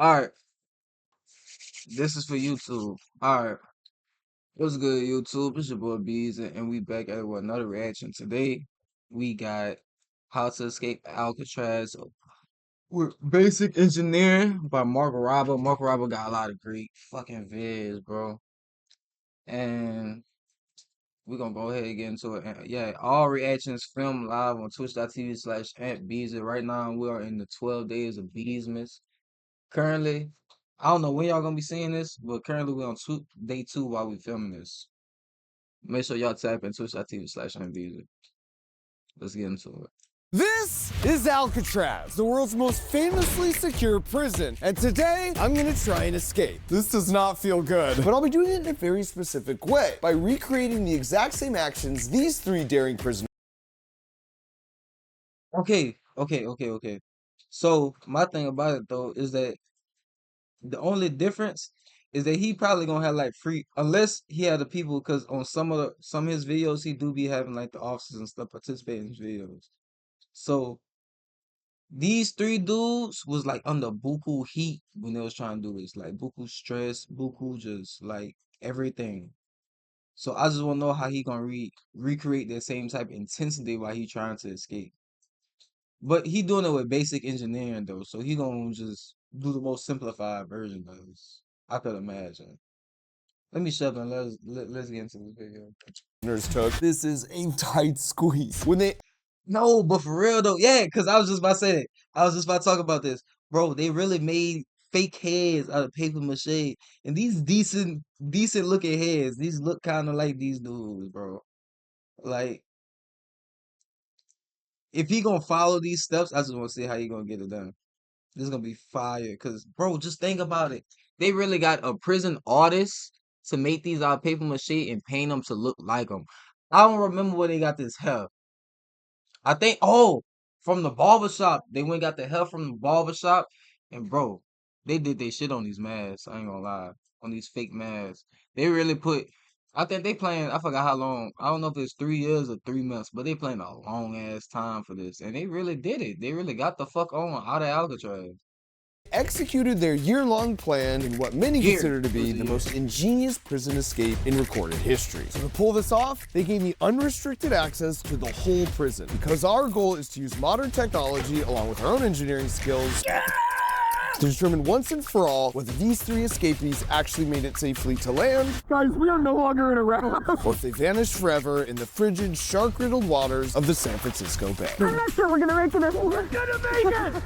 All right, this is for YouTube. All right, what's good, YouTube? It's your boy Bees, and we back at with another reaction. Today, we got How to Escape Alcatraz with Basic Engineering by Mark Rober. Mark Rober got a lot of great fucking vids, bro. And we're gonna go ahead and get into it. And yeah, all reactions filmed live on twitch.tv/AntBeezy. Right now, we are in the 12 days of Beesmas. Currently, I don't know when y'all gonna be seeing this, but currently we're on day two while we filming this. Make sure y'all tap in twitch.tv/MVZ. Let's get into it. This is Alcatraz, the world's most famously secure prison. And today, I'm gonna try and escape. This does not feel good, but I'll be doing it in a very specific way by recreating the exact same actions these three daring prisoners. Okay. So my thing about it though is that the only difference is that he probably gonna have like free unless he had the people because on some of his videos he do be having like the officers and stuff participate in his videos. So these three dudes was like under buku heat when they was trying to do this, like buku stress, buku just like everything. So I just want to know how he gonna recreate that same type of intensity while he trying to escape. But he doing it with basic engineering though, so he gonna just do the most simplified version of this. I could imagine. Let me shut up and let's get into this video. Took. This is a tight squeeze. When they No, but for real though, yeah, because I was just about to say that. I was just about to talk about this. Bro, they really made fake heads out of paper mache. And these decent looking heads, these look kind of like these dudes, bro. Like, if he gonna follow these steps, I just want to see how he gonna get it done. This is gonna be fire. Cause, bro, just think about it. They really got a prison artist to make these out of paper mache and paint them to look like them. I don't remember where they got this hair. I think from the barber shop. They went and got the hell from the barber shop. And bro, they did their shit on these masks. I ain't gonna lie. On these fake masks. They really put I think they playing I forgot how long. I don't know if it's 3 years or 3 months, but they playing a long ass time for this. And they really did it. They really got the fuck on out of Alcatraz. executed their year-long plan in what many Year. consider to It was be a the year. most ingenious prison escape in recorded history. So to pull this off, they gave me unrestricted access to the whole prison. Because our goal is to use modern technology along with our own engineering skills to determine once and for all whether these three escapees actually made it safely to land. Guys, we are no longer in a round. Or if they vanished forever in the frigid, shark-riddled waters of the San Francisco Bay. I'm not sure we're gonna make it. We're gonna make it!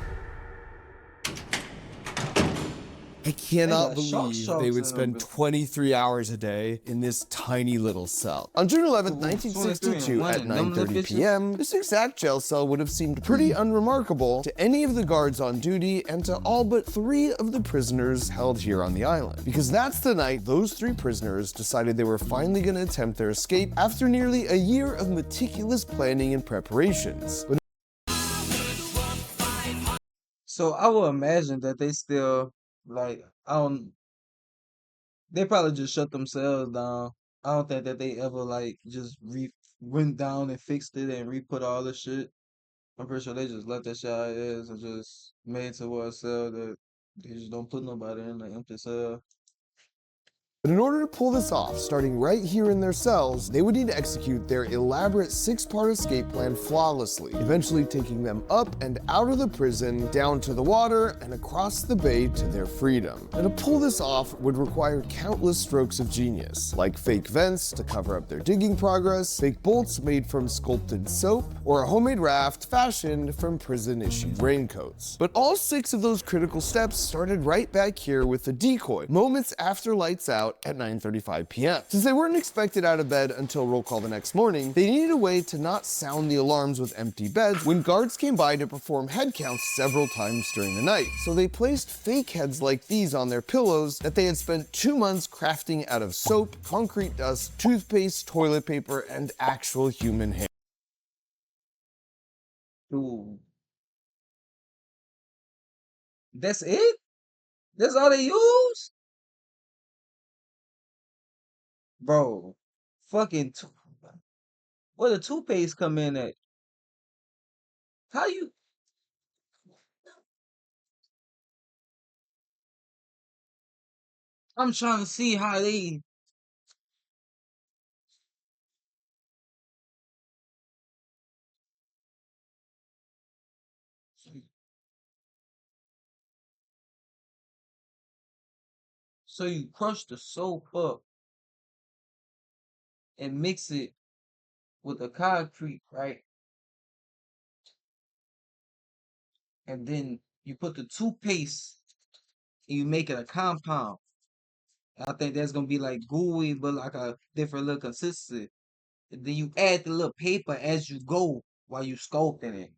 I cannot got shark believe sharks they would in spend them. 23 hours a day in this tiny little cell. On June 11th, 23 and 1962 one at and them little 9:30 bitches. p.m., this exact jail cell would have seemed pretty unremarkable to any of the guards on duty and to all but three of the prisoners held here on the island. Because that's the night those three prisoners decided they were finally going to attempt their escape after nearly a year of meticulous planning and preparations. But So I will imagine that they still like I don't they probably just shut themselves down. I don't think that they ever like just went down and fixed it and re-put all the shit. I'm pretty sure they just left that shit how it is and just made to where a cell that they just don't put nobody in the empty cell. in order to pull this off, starting right here in their cells, they would need to execute their elaborate six-part escape plan flawlessly, eventually taking them up and out of the prison, down to the water, and across the bay to their freedom. And to pull this off would require countless strokes of genius, like fake vents to cover up their digging progress, fake bolts made from sculpted soap, or a homemade raft fashioned from prison-issued raincoats. But all six of those critical steps started right back here with the decoy, moments after lights out at 9:35 p.m. Since they weren't expected out of bed until roll call the next morning, they needed a way to not sound the alarms with empty beds when guards came by to perform head counts several times during the night. So they placed fake heads like these on their pillows that they had spent 2 months crafting out of soap, concrete dust, toothpaste, toilet paper, and actual human hair. Dude, that's it? That's all they use? Bro, fucking where the toothpaste come in at? How you I'm trying to see how they. So you crush the soap up and mix it with the concrete, right? And then you put the toothpaste and you make it a compound. I think that's gonna be like gooey, but like a different little consistency. And then you add the little paper as you go while you sculpting it.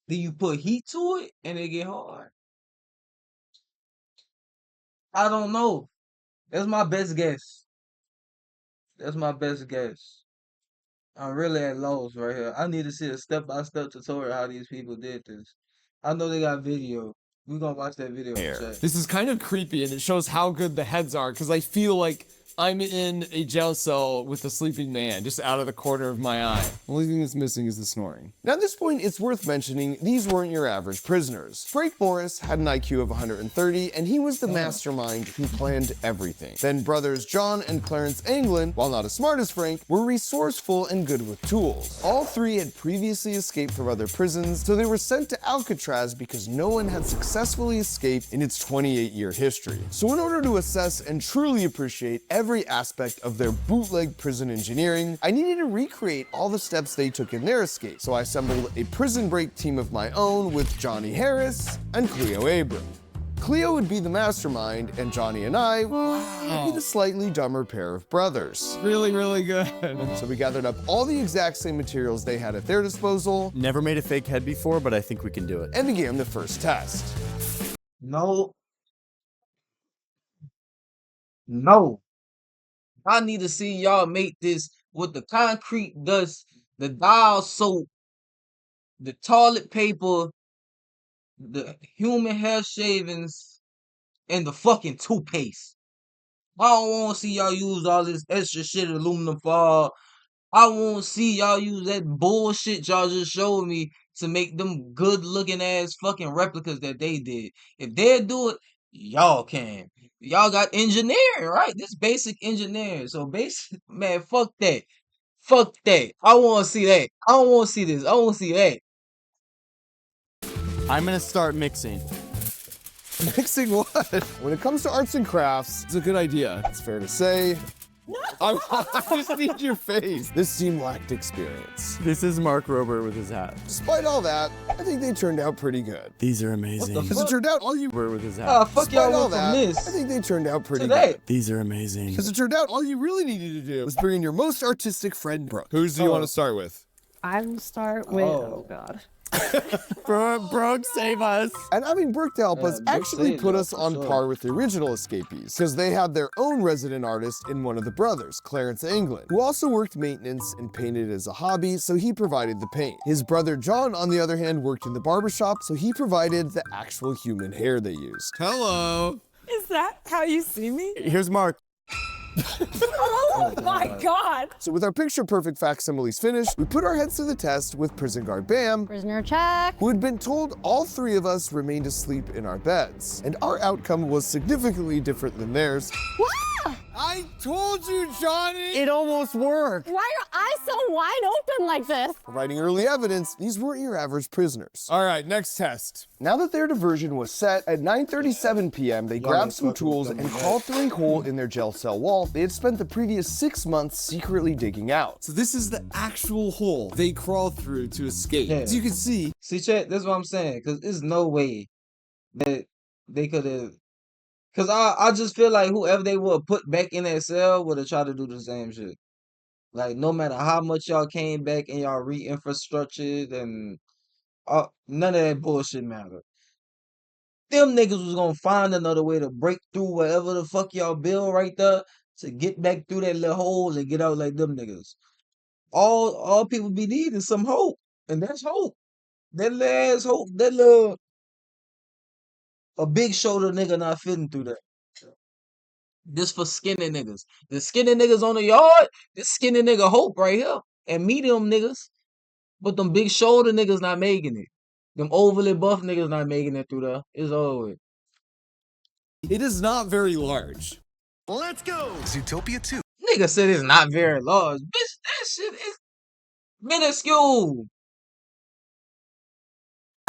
Then you put heat to it and it get hard. I don't know. That's my best guess. That's my best guess. I'm really at loss right here. I need to see a step-by-step tutorial how these people did this. I know they got video. We gonna watch that video in Hair. chat. This is kind of creepy, and it shows how good the heads are, because I feel like I'm in a jail cell with a sleeping man just out of the corner of my eye. The only thing that's missing is the snoring. Now, at this point, it's worth mentioning these weren't your average prisoners. Frank Morris had an IQ of 130, and he was the mastermind who planned everything. Then brothers John and Clarence Anglin, while not as smart as Frank, were resourceful and good with tools. All three had previously escaped from other prisons, so they were sent to Alcatraz because no one had successfully escaped in its 28-year history. So in order to assess and truly appreciate every aspect of their bootleg prison engineering, I needed to recreate all the steps they took in their escape. So I assembled a prison break team of my own with Johnny Harris and Cleo Abram. Cleo would be the mastermind, and Johnny and I would be the slightly dumber pair of brothers. Really, really good. So we gathered up all the exact same materials they had at their disposal Never made a fake head before, but I think we can do it. and began the first test. No, no. I need to see y'all make this with the concrete dust, the dial soap, the toilet paper, the human hair shavings, and the fucking toothpaste. I don't want to see y'all use all this extra shit, aluminum foil. I won't see y'all use that bullshit y'all just showed me to make them good looking ass fucking replicas that they did. If they do it, y'all can. Y'all got engineering, right? This basic engineering. So basic, man, fuck that. Fuck that. I want to see that. I don't want to see this. I want to see that. I'm gonna start mixing. Mixing what? When it comes to arts and crafts, it's a good idea. It's fair to say. I just need your face. This team lacked experience. This is Mark Rober with his hat. Despite all that, I think they turned out pretty good. These are amazing. What the Because it turned out all you Rober with his hat. Ah, fuck Despite y'all all went from that, this I think they turned out pretty to that. good. These are amazing. Because it turned out all you really needed to do was bring in your most artistic friend, Brooke. Whose do you want to start with? I will start with, Oh. oh God. Brooke, save us. And having Brooke to help us Brooke actually saved put y'all us for on sure. par with the original escapees, because they had their own resident artist in one of the brothers, Clarence Anglin, who also worked maintenance and painted as a hobby, so he provided the paint. His brother John, on the other hand, worked in the barbershop, so he provided the actual human hair they used. Hello. Is that how you see me? Here's Mark. Oh my God. So with our picture-perfect facsimiles finished, we put our heads to the test with prison guard Bam, Prisoner check. who had been told all three of us remained asleep in our beds. And our outcome was significantly different than theirs. I told you, Johnny. It almost worked. Why are eyes so wide open like this? Providing early evidence, these weren't your average prisoners. All right, next test. Now that their diversion was set, at 9:37 p.m., they grabbed some tools and crawled through a hole in their jail cell wall they had spent the previous 6 months secretly digging out. So this is the actual hole they crawled through to escape. Yeah. As you can see, See, chat, that's what I'm saying. Because there's no way that they could have. Because I just feel like whoever they would have put back in that cell would have tried to do the same shit. Like, no matter how much y'all came back and y'all re-infrastructured and none of that bullshit mattered. Them niggas was gonna find another way to break through whatever the fuck y'all build right there to get back through that little hole and get out like them niggas. All people be needing is some hope. And that's hope. That little ass hope, that little a big shoulder nigga not fitting through that. This for skinny niggas. The skinny niggas on the yard, this skinny nigga hope right here. And medium niggas. But them big shoulder niggas not making it. Them overly buff niggas not making it through there. It's over with. It is not very large. Nigga said it's not very large. Bitch, that shit is minuscule.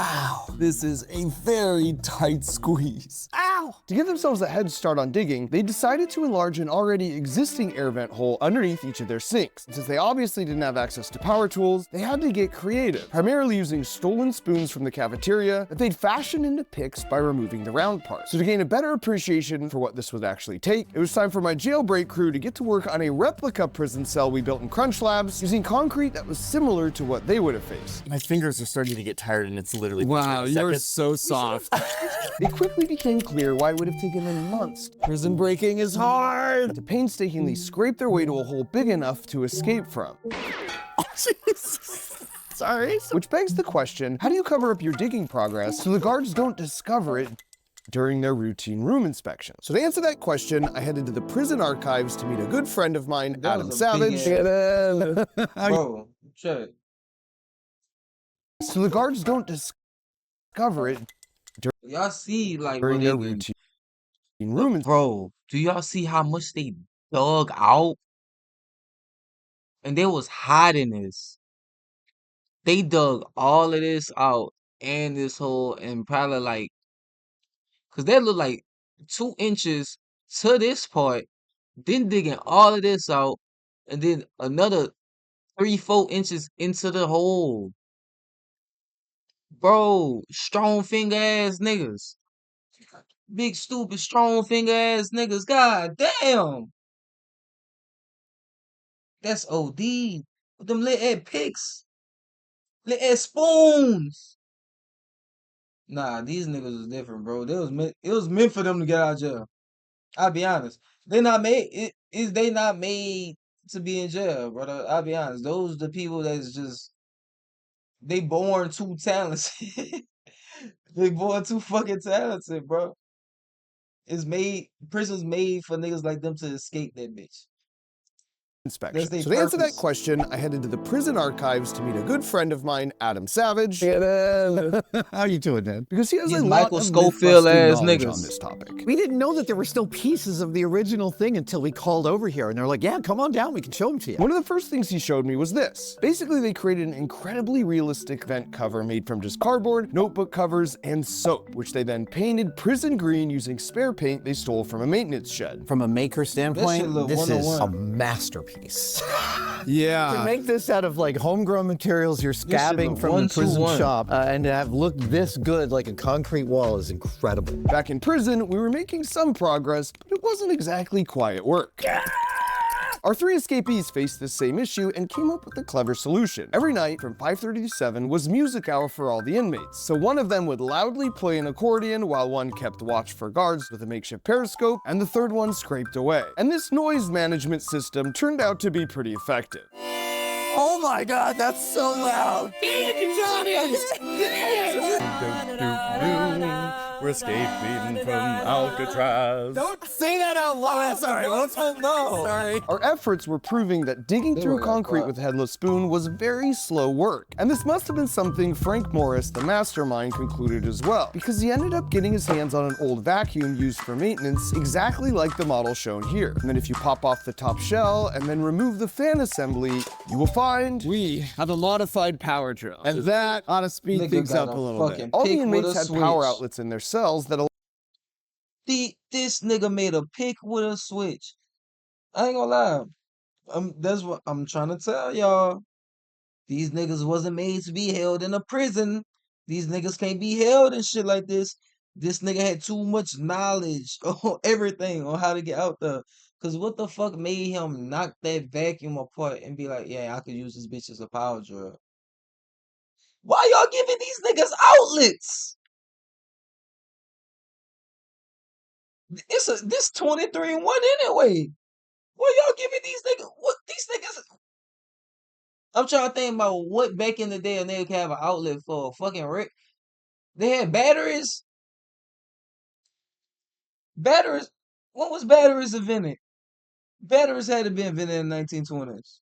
Ow, this is a very tight squeeze. Ow! To give themselves a head start on digging, they decided to enlarge an already existing air vent hole underneath each of their sinks. Since they obviously didn't have access to power tools, they had to get creative, primarily using stolen spoons from the cafeteria that they'd fashioned into picks by removing the round parts. So to gain a better appreciation for what this would actually take, it was time for my jailbreak crew to get to work on a replica prison cell we built in Crunch Labs using concrete that was similar to what they would have faced. My fingers are starting to get tired and it's literally Wow, you're seconds. so soft. It quickly became clear why it would have taken them months. Prison breaking is hard. To painstakingly scrape their way to a hole big enough to escape from. Sorry. Which begs the question, how do you cover up your digging progress so the guards don't discover it during their routine room inspection? So to answer that question, I headed to the prison archives to meet a good friend of mine, That Adam was a big Savage. ass- Bro, check. So the guards don't discover it Y'all see like during when their they routine room inspection. bro, do y'all see how much they dug out? And they was hiding this. They dug all of this out and this hole and probably like, cause that look like 2 inches to this part, then digging all of this out, and then another 3, 4 inches into the hole. Bro, strong finger ass niggas. Big stupid strong finger ass niggas. God damn. That's OD. With them lit ass picks. Lit ass spoons. Nah, these niggas was different, bro. It was meant for them to get out of jail. I'll be honest. They not made they not made to be in jail, brother. I'll be honest. Those the people that's just they born too talented. They born too fucking talented, bro. Prison's made for niggas like them to escape that bitch. Inspection. That's their So to answer that purpose. question, I headed to the prison archives to meet a good friend of mine, Adam Savage. How you doing, man? Because he has These a lot Michael of Scofield myth-busting ass knowledge niggas. on this topic. We didn't know that there were still pieces of the original thing until we called over here. And they're like, yeah, come on down. We can show them to you. One of the first things he showed me was this. Basically, they created an incredibly realistic vent cover made from just cardboard, notebook covers, and soap, which they then painted prison green using spare paint they stole from a maintenance shed. From a maker standpoint, look this is a 101. masterpiece. To Yeah. make this out of like homegrown materials you're scabbing look from the prison 1-2-1. shop and to have looked this good like a concrete wall is incredible. Back in prison, we were making some progress, but it wasn't exactly quiet work. Our 3 escapees faced this same issue and came up with a clever solution. Every night from 5:30 to 7 was music hour for all the inmates, so one of them would loudly play an accordion while one kept watch for guards with a makeshift periscope, and the third one scraped away. And this noise management system turned out to be pretty effective. Oh my God, that's so loud. We're escaping from Alcatraz. Don't say that out loud. Sorry, let's hope no. Sorry. Our efforts were proving that digging through were concrete like, with a headless spoon was very slow work. And this must have been something Frank Morris, the mastermind, concluded as well, because he ended up getting his hands on an old vacuum used for maintenance, exactly like the model shown here. And then if you pop off the top shell and then remove the fan assembly, you will find We have a modified power drill. And that ought to speed Nigga things got up a a little fucking bit. all the pick with inmates a had power switch. outlets in their cells that This nigga made a pick with a switch. I ain't gonna lie. That's what I'm trying to tell y'all. These niggas wasn't made to be held in a prison. These niggas can't be held and shit like this. This nigga had too much knowledge on everything on how to get out there. Cause what the fuck made him knock that vacuum apart and be like, yeah, I could use this bitch as a power drill. Why y'all giving these niggas outlets? This 23-1 anyway. What y'all giving these niggas? What these niggas? I'm trying to think about what back in the day a nigga could have an outlet for a fucking Rick. They had batteries. Batteries. When was batteries invented? Batteries had to be invented in the 1920s.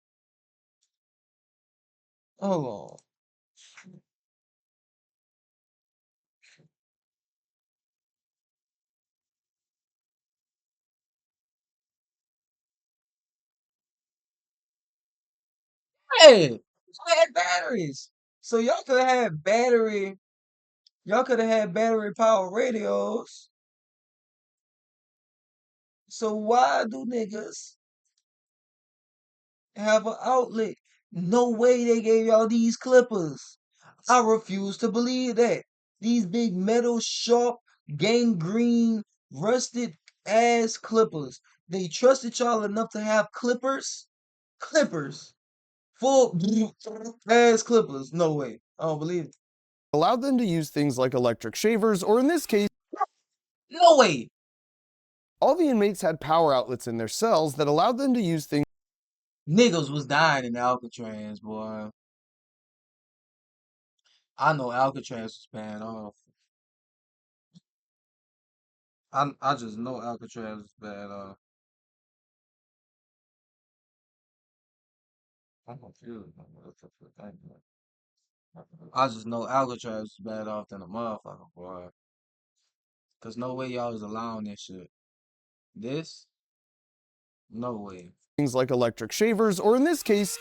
Hold on. Hey, y'all had batteries. So y'all could have had battery. Y'all could have had battery powered radios. So why do niggas have an outlet? No way they gave y'all these clippers. I refuse to believe that. These big metal, sharp, gangrene, rusted ass clippers. They trusted y'all enough to have clippers? Clippers. Full ass clippers. No way. I don't believe it. allowed them to use things like electric shavers, or in this case, No way. all the inmates had power outlets in their cells that allowed them to use things Niggas was dying in Alcatraz, boy. I know Alcatraz was bad off. I just know Alcatraz was bad off. I'm confused. I just know Alcatraz was bad off than a motherfucker, boy. Cause no way y'all was allowing this shit. This? No way. like electric shavers, or in this case,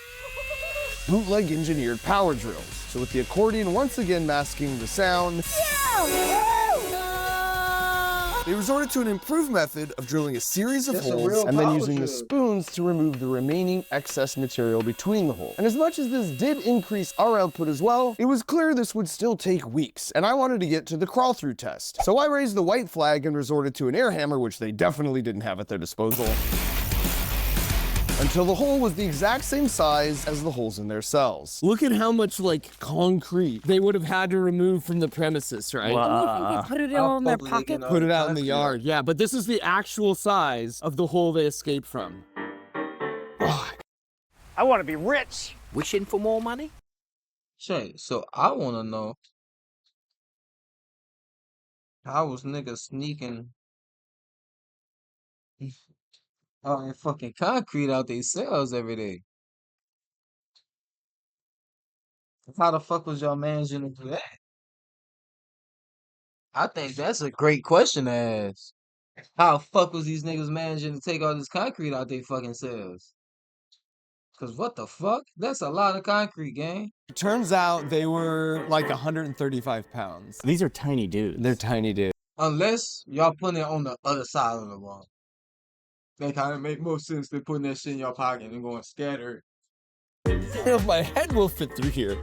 bootleg engineered power drills. So with the accordion once again masking the sound, they resorted to an improved method of drilling a series of That's a holes real and then power using the drill. spoons to remove the remaining excess material between the holes. And as much as this did increase our output as well, it was clear this would still take weeks, and I wanted to get to the crawl-through test. So I raised the white flag and resorted to an air hammer, which they definitely didn't have at their disposal, until the hole was the exact same size as the holes in their cells. Look at how much, like, concrete they would have had to remove from the premises, right? You put it all in their pocket. Put it out in the yard. Yeah, but this is the actual size of the hole they escaped from. I want to be rich. Wishing for more money? Shay, so I wanna know how was niggas sneaking and fucking concrete out their cells every day? How the fuck was y'all managing to do that? I think that's a great question to ask. How the fuck was these niggas managing to take all this concrete out their fucking cells? Cause what the fuck? That's a lot of concrete, gang. Turns out they were like 135 pounds. These are tiny dudes. They're tiny dudes. Unless y'all putting it on the other side of the wall. That kind of make more sense than putting that shit in your pocket and going scatter it. My head will fit through here.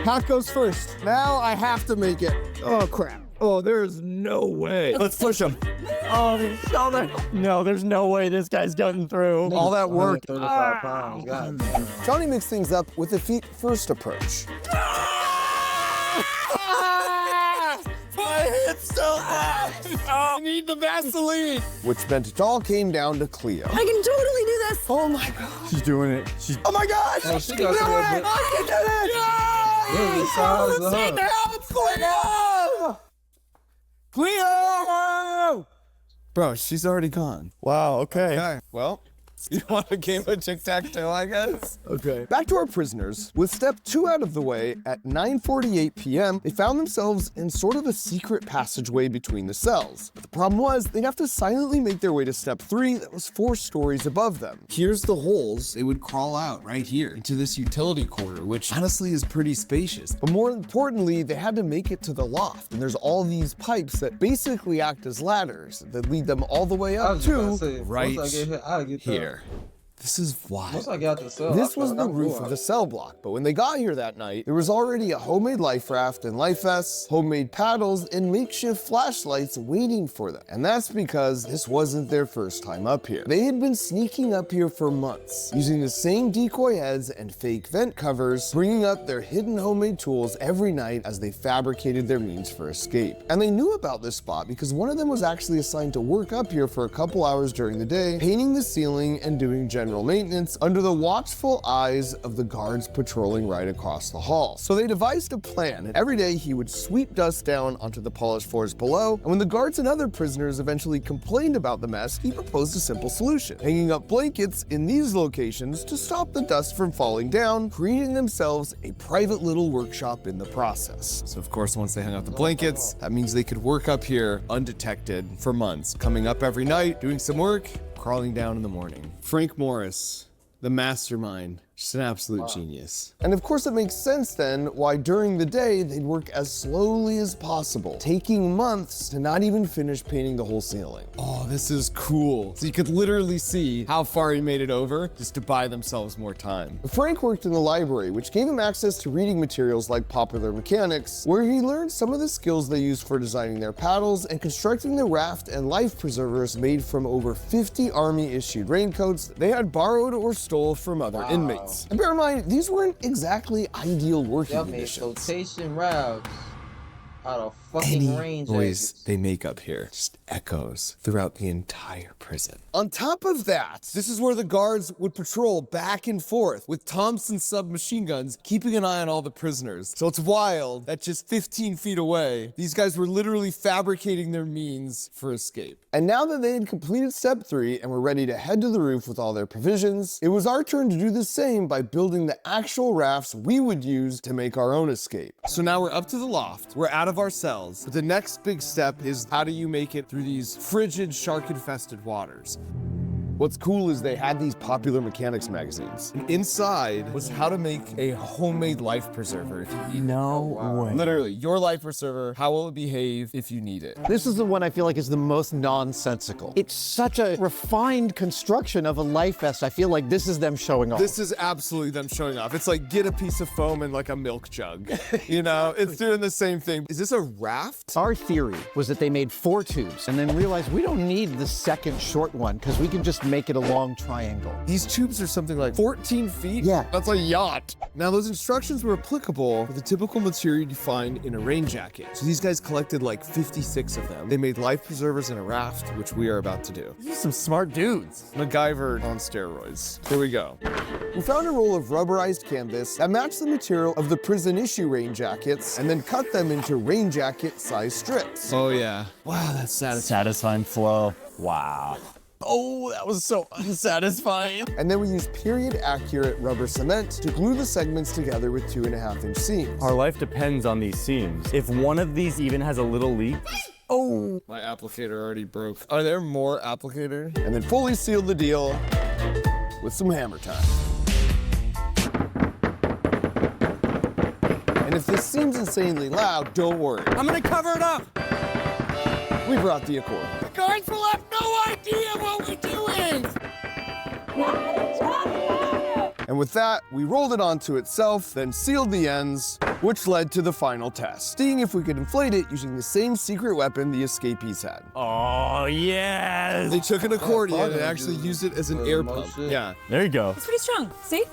Pat goes first. Now I have to make it. Oh, crap. Oh, there's no way. Let's push him. Oh, his shoulder. No, there's no way this guy's getting through. All that work. 35 pounds. God damn. Johnny mixed things up with a feet-first approach, My head's so hot. I need the Vaseline. which meant it all came down to Cleo. I can totally do this. Oh, my God. She's doing it. She's Oh, my God. Oh, she got some of that I can do Look at the size of her. it. Cleo! bro, she's already gone. Wow, okay. Okay, well, you want a game of tic-tac-toe, I guess? Okay. Back to our prisoners. With step 2 out of the way, at 9:48 p.m., they found themselves in sort of a secret passageway between the cells. But the problem was, they'd have to silently make their way to step 3 that was 4 stories above them. Here's the holes. They would crawl out right here into this utility corridor, which honestly is pretty spacious. But more importantly, they had to make it to the loft, and there's all these pipes that basically act as ladders that lead them all the way I up was just about to to say, right once I get here, I'll get here. This is Once wild. I got the cell, This I was thought the I was roof going. of the cell block, but when they got here that night, there was already a homemade life raft and life vests, homemade paddles, and makeshift flashlights waiting for them. And that's because this wasn't their first time up here. They had been sneaking up here for months, using the same decoy heads and fake vent covers, bringing up their hidden homemade tools every night as they fabricated their means for escape. And they knew about this spot because one of them was actually assigned to work up here for a couple hours during the day, painting the ceiling and doing general maintenance under the watchful eyes of the guards patrolling right across the hall. So they devised a plan, and every day he would sweep dust down onto the polished floors below, and when the guards and other prisoners eventually complained about the mess, he proposed a simple solution, hanging up blankets in these locations to stop the dust from falling down, creating themselves a private little workshop in the process. So of course, once they hung out the blankets, that means they could work up here undetected for months, coming up every night, doing some work, crawling down in the morning. Frank Morris, the mastermind Just an absolute genius. And of course it makes sense then why during the day they'd work as slowly as possible, taking months to not even finish painting the whole ceiling. Oh, this is cool. So you could literally see how far he made it over just to buy themselves more time. Frank worked in the library, which gave him access to reading materials like Popular Mechanics, where he learned some of the skills they used for designing their paddles and constructing the raft and life preservers made from over 50 Army-issued raincoats they had borrowed or stole from other inmates. And bear in mind, these weren't exactly ideal working Y'all made conditions. flotation rafts out of fucking rain Noise jackets. they make up here just echoes throughout the entire prison. On top of that, this is where the guards would patrol back and forth with Thompson submachine guns, keeping an eye on all the prisoners. So it's wild that just 15 feet away, these guys were literally fabricating their means for escape. And now that they had completed step 3 and were ready to head to the roof with all their provisions, it was our turn to do the same by building the actual rafts we would use to make our own escape. So now we're up to the loft, we're out of our cells, but the next big step is how do you make it through these frigid, shark-infested waters? What's cool is they had these Popular Mechanics magazines. And inside was how to make a homemade life preserver if you need it. No way. Literally, your life preserver, how will it behave if you need it? This is the one I feel like is the most nonsensical. It's such a refined construction of a life vest. I feel like this is them showing off. This is absolutely them showing off. It's like get a piece of foam and like a milk jug. You know, it's doing the same thing. Is this a raft? Our theory was that they made 4 tubes and then realized we don't need the second short one because we can just make it a long triangle. These tubes are something like 14 feet? Yeah. That's a yacht. Now those instructions were applicable for the typical material you find in a rain jacket. So these guys collected like 56 of them. They made life preservers in a raft, which we are about to do. These are some smart dudes. MacGyver on steroids. Here we go. We found a roll of rubberized canvas that matched the material of the prison issue rain jackets and then cut them into rain jacket size strips. Oh yeah. Wow, that's satisfying. Satisfying flow. Wow. Oh, that was so unsatisfying. And then we used period accurate rubber cement to glue the segments together with 2.5-inch seams. Our life depends on these seams. If one of these even has a little leak, oh. My applicator already broke. Are there more applicator? And then fully sealed the deal with some hammer time. And if this seems insanely loud, don't worry. I'm gonna cover it up. We brought the accordion. Guards will have no idea what we're doing. And with that, we rolled it onto itself, then sealed the ends, which led to the final test, seeing if we could inflate it using the same secret weapon the escapees had. Oh, yes. They took an accordion and fucking actually dude. used it as an air More pump. shit. Yeah. There you go. It's pretty strong. See?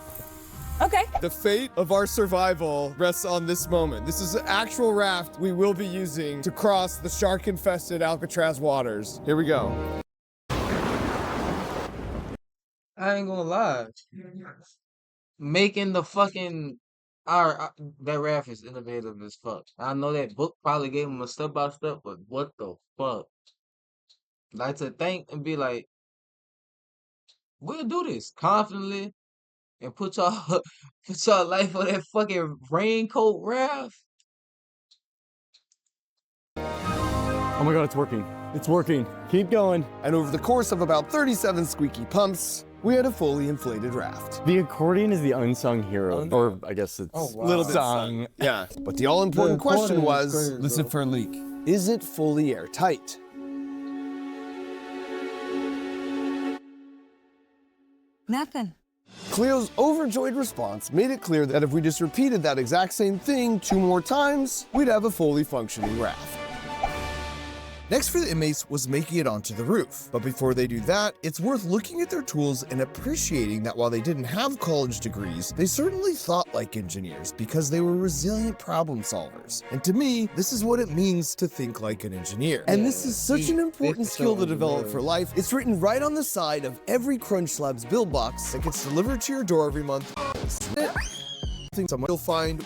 Okay. The fate of our survival rests on this moment. This is an actual raft we will be using to cross the shark-infested Alcatraz waters. Here we go. I ain't gonna lie. Making the fucking that raft is innovative as fuck. I know that book probably gave him a step by step, but what the fuck? Like to think and be like, we'll do this confidently and put y'all put y'all life on that fucking raincoat raft. Oh my God, it's working. It's working. Keep going. And over the course of about 37 squeaky pumps, we had a fully inflated raft. The accordion is the unsung hero, or I guess it's wow. Little bit sung. Yeah. But the all-important The question accordion is was, crazy, Listen bro. for a leak. is it fully airtight? Nothing. Cleo's overjoyed response made it clear that if we just repeated that exact same thing 2 more times, we'd have a fully functioning raft. Next for the inmates was making it onto the roof. But before they do that, it's worth looking at their tools and appreciating that while they didn't have college degrees, they certainly thought like engineers because they were resilient problem solvers. And to me, this is what it means to think like an engineer. And this is such an important skill to develop for life. It's written right on the side of every Crunch Slabs build box that gets delivered to your door every month. Something someone will find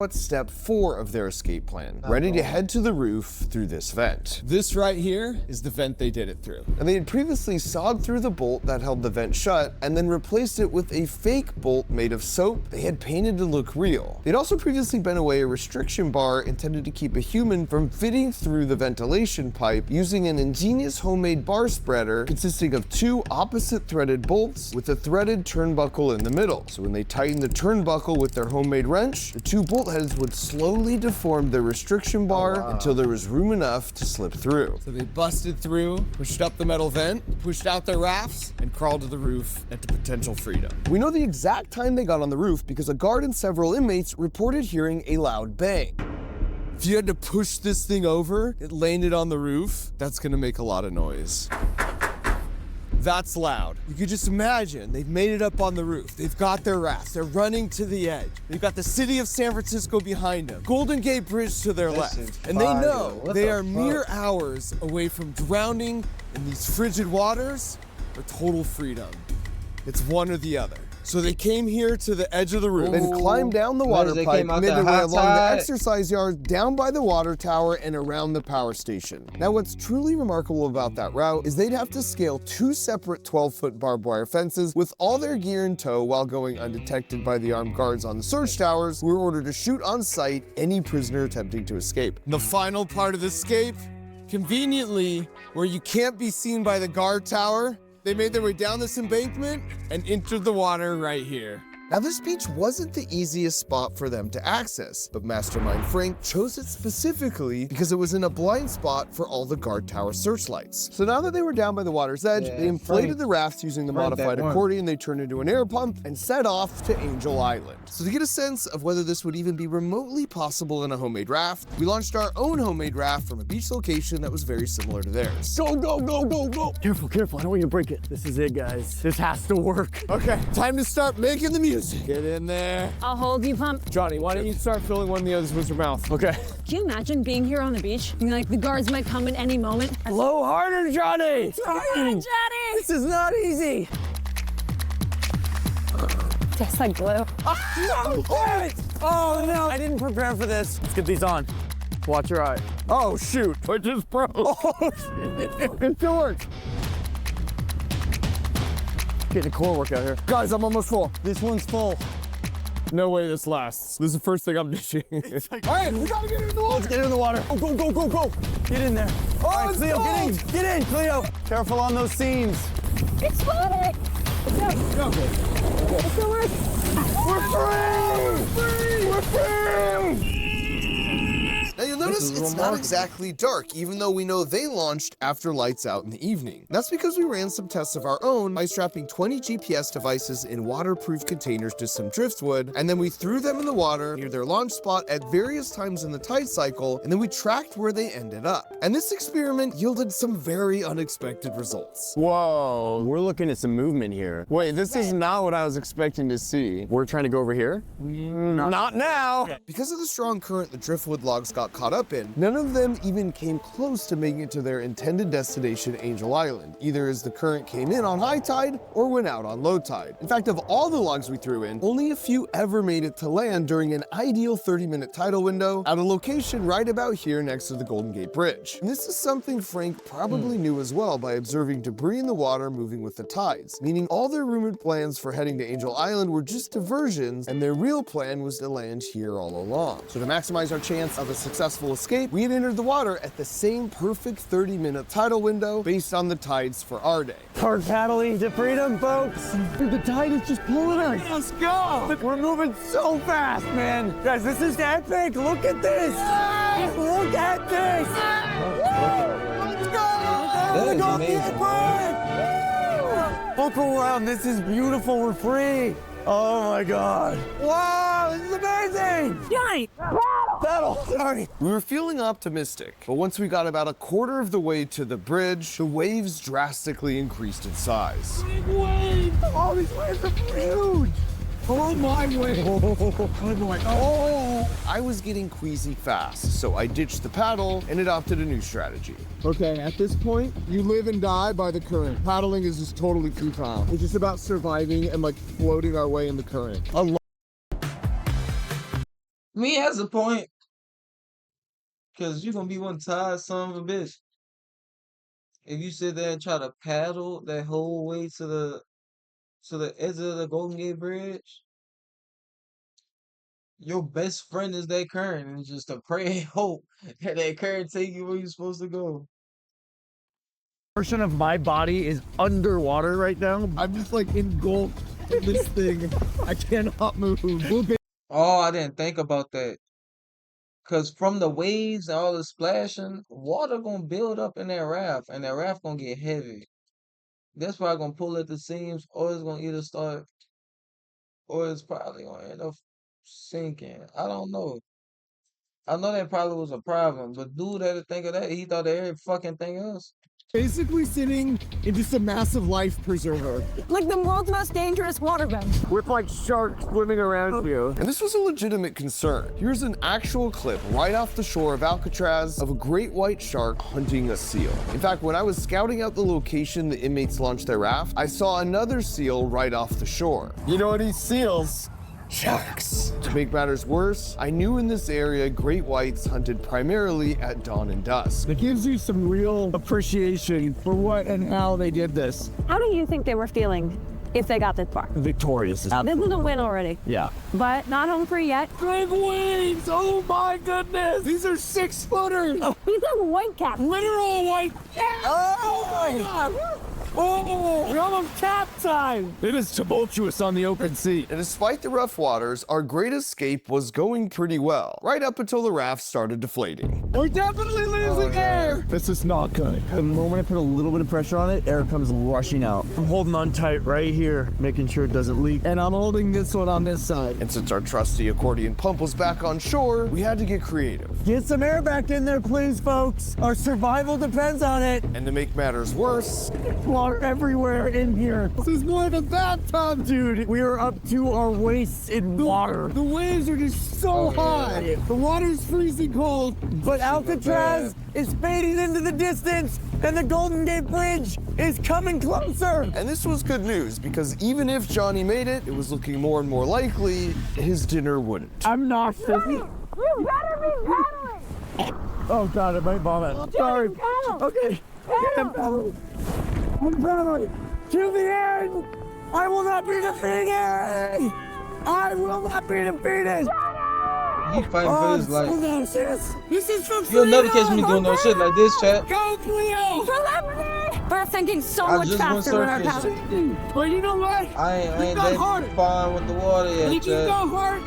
What's step 4 of their escape plan? Ready to head to the roof through this vent. This right here is the vent they did it through. And they had previously sawed through the bolt that held the vent shut and then replaced it with a fake bolt made of soap they had painted to look real. They'd also previously bent away a restriction bar intended to keep a human from fitting through the ventilation pipe using an ingenious homemade bar spreader consisting of 2 opposite threaded bolts with a threaded turnbuckle in the middle. So when they tightened the turnbuckle with their homemade wrench, the 2 bolt heads would slowly deform the restriction bar until there was room enough to slip through. So they busted through, pushed up the metal vent, pushed out their rafts, and crawled to the roof at the potential freedom. We know the exact time they got on the roof because a guard and several inmates reported hearing a loud bang. If you had to push this thing over, it landed on the roof, that's gonna make a lot of noise. That's loud. You could just imagine, they've made it up on the roof. They've got their rafts, they're running to the edge. They've got the city of San Francisco behind them, Golden Gate Bridge to their left. And they know they are mere hours away from drowning in these frigid waters or total freedom. It's one or the other. So they came here to the edge of the roof. Then climbed down the water They pipe came out there midway hot along the tide. exercise yard, down by the water tower, and around the power station. Now what's truly remarkable about that route is they'd have to scale 2 separate 12-foot barbed wire fences with all their gear in tow while going undetected by the armed guards on the search towers, who were ordered to shoot on sight any prisoner attempting to escape. The final part of the escape, conveniently, where you can't be seen by the guard tower, they made their way down this embankment and entered the water right here. Now this beach wasn't the easiest spot for them to access, but Mastermind Frank chose it specifically because it was in a blind spot for all the guard tower searchlights. So now that they were down by the water's edge, they inflated the rafts using the modified accordion they turned into an air pump and set off to Angel Island. So to get a sense of whether this would even be remotely possible in a homemade raft, we launched our own homemade raft from a beach location that was very similar to theirs. Go, go, go, go, go. Careful, careful. I don't want you to break it. This is it, guys. This has to work. Okay, time to start making the music. Get in there. I'll hold you, Pump. Johnny, why don't you start filling one of the others with your mouth? Okay. Can you imagine being here on the beach? Being like, the guards might come at any moment. Blow harder, Johnny. Johnny! This is not easy. Tastes like glue. Oh, no. I didn't prepare for this. Let's get these on. Watch your eye. Oh, shoot. I just broke. Oh, it still works. Getting a core workout here. Guys, I'm almost full. This one's full. No way this lasts. This is the first thing I'm ditching. Like, all right, we gotta get in the water. Let's get in the water. Oh, go, go, go, go. Get in there. Oh, all right, Cleo, get in. Get in, Cleo. Careful on those seams. Exploded! Go. We're free! We're free! Now you'll notice it's not exactly dark, even though we know they launched after lights out in the evening. That's because we ran some tests of our own by strapping 20 GPS devices in waterproof containers to some driftwood, and then we threw them in the water near their launch spot at various times in the tide cycle, and then we tracked where they ended up. And this experiment yielded some very unexpected results. Whoa, we're looking at some movement here. Wait, this is not what I was expecting to see. We're trying to go over here? Not now. Because of the strong current the driftwood logs got caught up in, none of them even came close to making it to their intended destination, Angel Island, either as the current came in on high tide or went out on low tide. In fact, of all the logs we threw in, only a few ever made it to land during an ideal 30-minute tidal window at a location right about here next to the Golden Gate Bridge. And this is something Frank probably knew as well by observing debris in the water moving with the tides, meaning all their rumored plans for heading to Angel Island were just diversions, and their real plan was to land here all along. So to maximize our chance of a successful escape, we had entered the water at the same perfect 30-minute tidal window based on the tides for our day. Hard paddling to freedom, folks. The tide is just pulling us. Let's go. We're moving so fast, man. Guys, this is epic. Look at this. Look at this. Let's go. That is amazing. Look around. This is beautiful. We're free. Oh my God. Wow, this is amazing. Johnny! Battle. Sorry. We were feeling optimistic, but once we got about a quarter of the way to the bridge, the waves drastically increased in size. Big waves. Oh, these waves are huge. Oh my way. Oh my. Oh. I was getting queasy fast, so I ditched the paddle and adopted a new strategy. Okay, at this point, you live and die by the current. Paddling is just totally futile. It's just about surviving and like floating our way in the current. Me has a point, cause you gonna be one tired son of a bitch if you sit there and try to paddle that whole way to the edge of the Golden Gate Bridge. Your best friend is that current, and just to pray and hope that that current take you where you're supposed to go. Portion of my body is underwater right now. I'm just like engulfed in this thing. I cannot move. Oh, I didn't think about that. Cause from the waves and all the splashing, water gonna build up in that raft, and that raft gonna get heavy. That's probably gonna pull at the seams, or it's gonna either start, or it's probably gonna end up sinking. I don't know. I know that probably was a problem, but dude had to think of that. He thought of every fucking thing else. Basically sitting in just a massive life preserver. Like the world's most dangerous waterbed. With like sharks swimming around you. And this was a legitimate concern. Here's an actual clip right off the shore of Alcatraz of a great white shark hunting a seal. In fact, when I was scouting out the location the inmates launched their raft, I saw another seal right off the shore. You know what these seals? Sharks. To make matters worse, I knew in this area great whites hunted primarily at dawn and dusk. It gives you some real appreciation for what and how they did this. How do you think they were feeling if they got this far? Victorious. This is a win already. Yeah. But not home free yet. Big waves! Oh my goodness! These are 6-footers! Oh, he's a white cap. Literal white cap! Oh my god! Oh, we're almost cap time! It is tumultuous on the open sea. And despite the rough waters, our great escape was going pretty well, right up until the raft started deflating. We're definitely losing air! This is not good. The moment I put a little bit of pressure on it, air comes rushing out. I'm holding on tight right here, making sure it doesn't leak. And I'm holding this one on this side. And since our trusty accordion pump was back on shore, we had to get creative. Get some air back in there, please, folks. Our survival depends on it. And to make matters worse, Water everywhere in here. This is more than a bathtub, dude. We are up to our waists in water. The waves are just so high. The water's freezing cold. But Alcatraz is fading into the distance, and the Golden Gate Bridge is coming closer. and this was good news because even if Johnny made it, it was looking more and more likely his dinner wouldn't. I'm nauseous. You better be paddling. Oh god, I might vomit. Sorry. paddle. Okay. I'm paddling. I'm paddling. To the end. I will not be defeated. I will not be defeated. He fighting for his life. This is for You'll never catch me doing no shit like this, chat. Go, Cleo! We're thinking so I much just went faster when we're surfing. paddling. But you know what? I ain't got that hard. fine with the water yet, If you chat. go hard,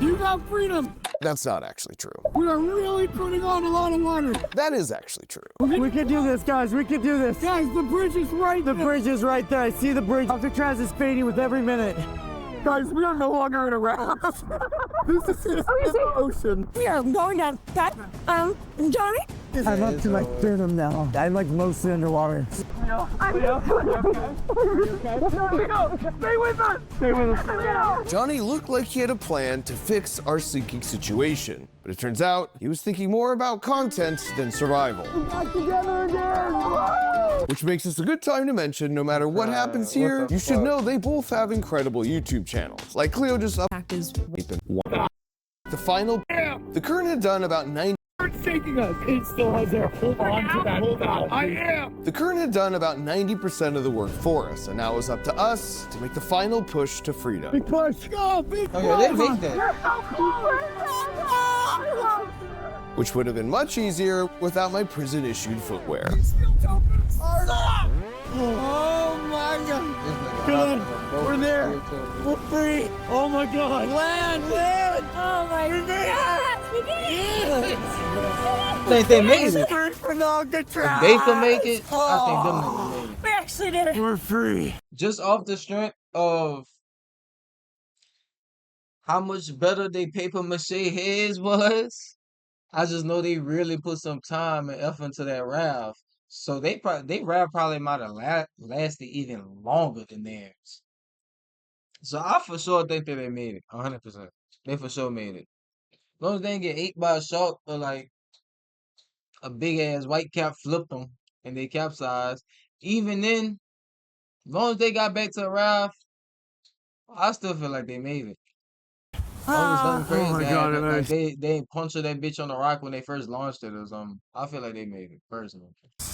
you got freedom. That's not actually true. We are really putting on a lot of water. That is actually true. We can do this, guys. We can do this. Guys, the bridge is right there. The bridge is right there. I see the bridge. Alcatraz is fading with every minute. Guys, we are no longer in a raft. This is in the ocean. We are going down. Johnny? I'm up to my sternum now. I'm like mostly underwater. Stay with us! Stay with us. Johnny looked like he had a plan to fix our sinking situation, but it turns out he was thinking more about content than survival. Back together again! Which makes this a good time to mention, no matter what happens what here, the you should fuck? know they both have incredible YouTube channels. Like Cleo just up the final. The current had done about 90. It's taking us. It still has their hold on to that. Hold on. I am. The current had done about 90% of the work for us, and now it was up to us to make the final push to freedom. Big push. Go, big Oh yeah, they make that. Which would have been much easier without my prison-issued footwear. Oh my god. This nigga Good. hopping on both We're there. wheels, too. We're free. Oh my god. Land. Oh my god. Think they made it. Free from Alcatraz. If they could make it, I think them niggas made it. We actually did it. We're free. Just off the strength of how much better they paper mache heads was, I just know they really put some time and effort into that raft. So they raft probably might have lasted even longer than theirs. So I for sure think that they made it, 100%. They for sure made it. As long as they didn't get ate by a shark or like a big ass white cap flipped them and they capsized, even then, as long as they got back to the raft, I still feel like they made it. Only something Oh crazy my God, happened. Like it they ain't punctured that bitch on the rock when they first launched it or something. I feel like they made it personally.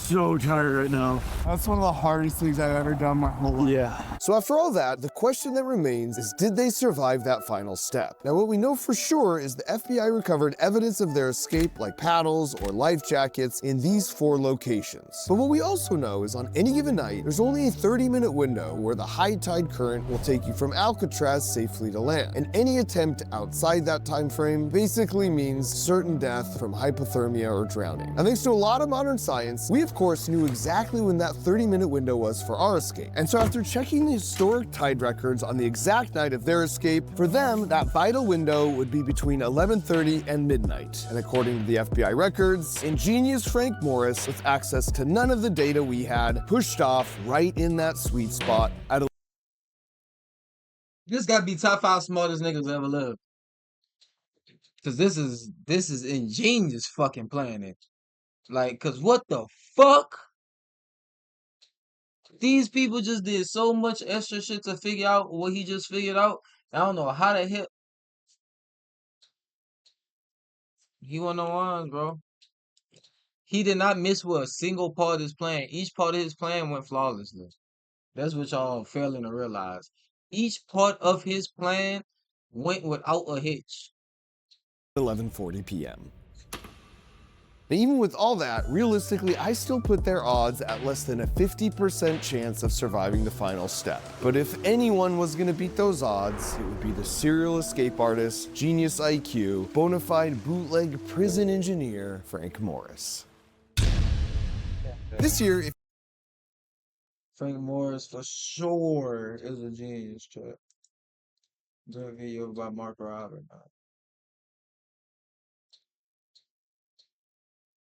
so tired right now. That's one of the hardest things I've ever done my whole life. Yeah. So after all that, the question that remains is, did they survive that final step? Now, what we know for sure is the FBI recovered evidence of their escape, like paddles or life jackets, in these 4 locations. But what we also know is on any given night, there's only a 30-minute window where the high tide current will take you from Alcatraz safely to land. And any attempt outside that time frame basically means certain death from hypothermia or drowning. And thanks to a lot of modern science, we of course knew exactly when that 30-minute window was for our escape. And so after checking the historic tide records on the exact night of their escape, for them, that vital window would be between 11:30 and midnight. And according to the FBI records, ingenious Frank Morris, with access to none of the data we had, pushed off right in that sweet spot at This gotta be top 5 smartest niggas ever lived. Cause this is ingenious fucking planning. Like, cause what the fuck? These people just did so much extra shit to figure out what he just figured out. I don't know how the hell he went on ones, bro. He did not miss with a single part of his plan. Each part of his plan went flawlessly. That's what y'all failing to realize. Each part of his plan went without a hitch. 11:40 p.m. Now, even with all that, realistically, I still put their odds at less than a 50% chance of surviving the final step. But if anyone was gonna beat those odds, it would be the serial escape artist, genius IQ, bona fide bootleg prison engineer, Frank Morris. This year, if Frank Morris for sure is a genius, Chuck. The video by Mark Robin.